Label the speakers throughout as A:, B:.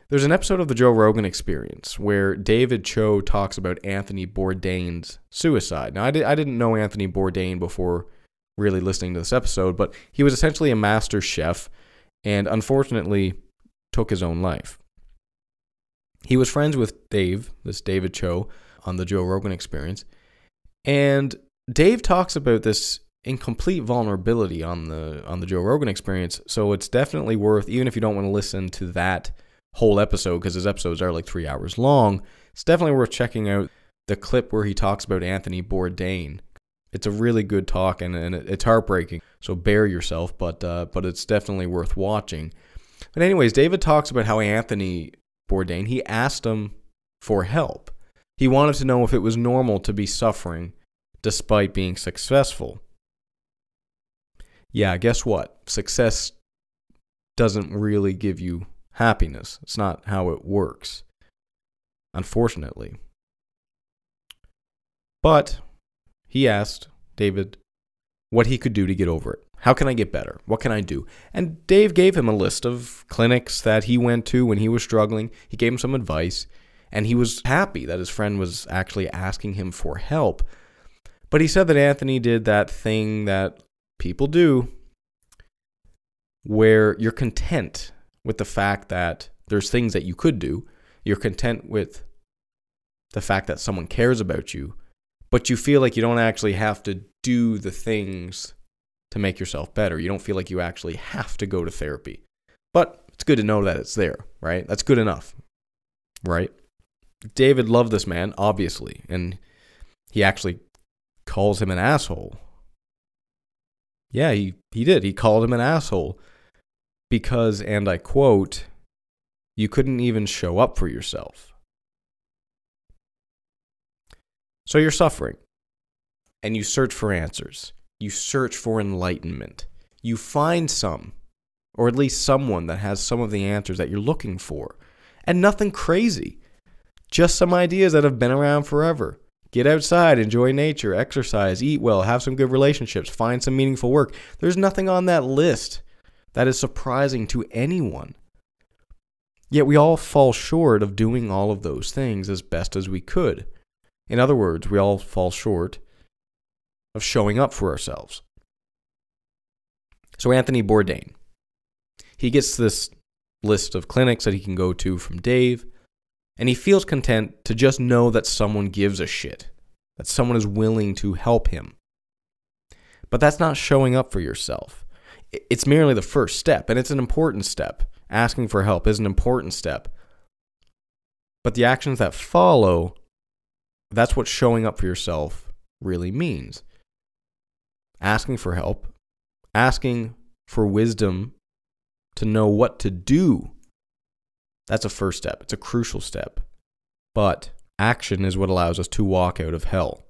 A: There's an episode of the Joe Rogan Experience where David Choe talks about Anthony Bourdain's suicide. Now, I didn't know Anthony Bourdain before really listening to this episode, but he was essentially a master chef and unfortunately took his own life. He was friends with David Choe, on the Joe Rogan Experience, and Dave talks about this in complete vulnerability on the Joe Rogan Experience, so it's definitely worth, even if you don't want to listen to that whole episode, because his episodes are like 3 hours long, it's definitely worth checking out the clip where he talks about Anthony Bourdain. It's a really good talk, and it's heartbreaking, so bear yourself, but it's definitely worth watching. But anyways, David talks about how Anthony Bourdain, he asked him for help. He wanted to know if it was normal to be suffering despite being successful. Yeah, guess what? Success doesn't really give you happiness. It's not how it works, unfortunately. But he asked David what he could do to get over it. How can I get better? What can I do? And Dave gave him a list of clinics that he went to when he was struggling. He gave him some advice, and he was happy that his friend was actually asking him for help. But he said that Anthony did that thing that people do where you're content with the fact that there's things that you could do. You're content with the fact that someone cares about you, but you feel like you don't actually have to do the things to make yourself better. You don't feel like you actually have to go to therapy. But it's good to know that it's there, right? That's good enough, right? David loved this man, obviously, and he actually calls him an asshole. Yeah, he did. He called him an asshole because, and I quote, "You couldn't even show up for yourself." So you're suffering, and you search for answers. You search for enlightenment. You find some, or at least someone that has some of the answers that you're looking for. And nothing crazy. Just some ideas that have been around forever. Get outside, enjoy nature, exercise, eat well, have some good relationships, find some meaningful work. There's nothing on that list that is surprising to anyone. Yet we all fall short of doing all of those things as best as we could. In other words, we all fall short of showing up for ourselves. So Anthony Bourdain, he gets this list of clinics that he can go to from Dave, and he feels content to just know that someone gives a shit, that someone is willing to help him. But that's not showing up for yourself. It's merely the first step, and it's an important step. Asking for help is an important step. But the actions that follow, that's what showing up for yourself really means. Asking for help, asking for wisdom to know what to do, that's a first step. It's a crucial step. But action is what allows us to walk out of hell.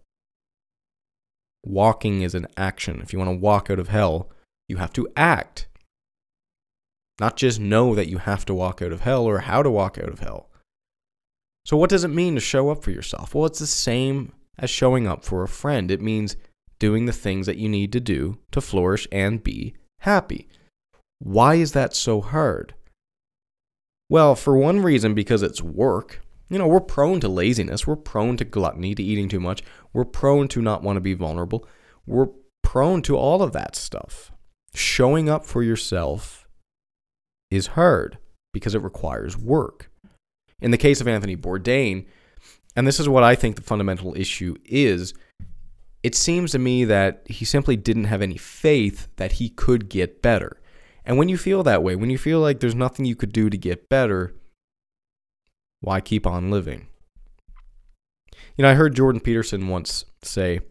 A: Walking is an action. If you want to walk out of hell, you have to act. Not just know that you have to walk out of hell or how to walk out of hell. So what does it mean to show up for yourself? Well, it's the same as showing up for a friend. It means doing the things that you need to do to flourish and be happy. Why is that so hard? Well, for one reason, because it's work. You know, we're prone to laziness. We're prone to gluttony, to eating too much. We're prone to not want to be vulnerable. We're prone to all of that stuff. Showing up for yourself is hard because it requires work. In the case of Anthony Bourdain, and this is what I think the fundamental issue is, it seems to me that he simply didn't have any faith that he could get better. And when you feel that way, when you feel like there's nothing you could do to get better, why keep on living? You know, I heard Jordan Peterson once say,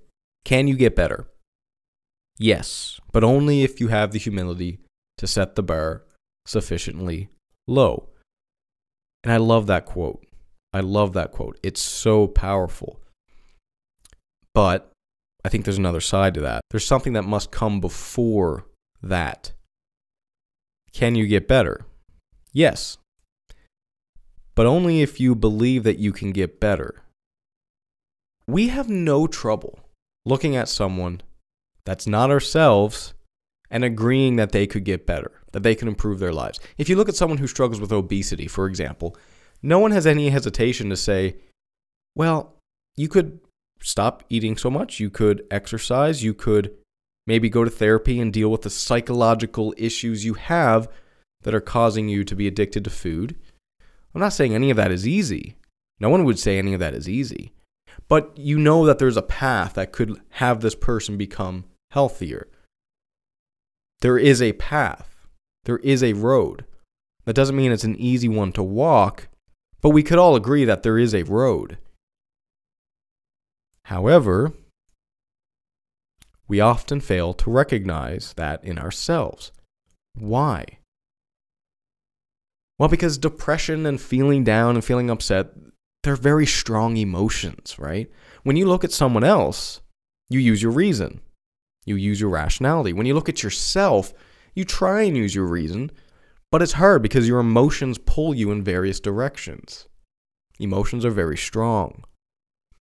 A: "Can you get better?" Yes, but only if you have the humility to set the bar sufficiently low. And I love that quote. I love that quote. It's so powerful. But I think there's another side to that. There's something that must come before that. Can you get better? Yes. But only if you believe that you can get better. We have no trouble looking at someone that's not ourselves and agreeing that they could get better, that they can improve their lives. If you look at someone who struggles with obesity, for example, no one has any hesitation to say, well, you could stop eating so much, you could exercise, you could maybe go to therapy and deal with the psychological issues you have that are causing you to be addicted to food. I'm not saying any of that is easy. No one would say any of that is easy. But you know that there's a path that could have this person become healthier. There is a path. There is a road. That doesn't mean it's an easy one to walk, but we could all agree that there is a road. However, we often fail to recognize that in ourselves. Why? Well, because depression and feeling down and feeling upset, they're very strong emotions, right? When you look at someone else, you use your reason. You use your rationality. When you look at yourself, you try and use your reason, but it's hard because your emotions pull you in various directions. Emotions are very strong.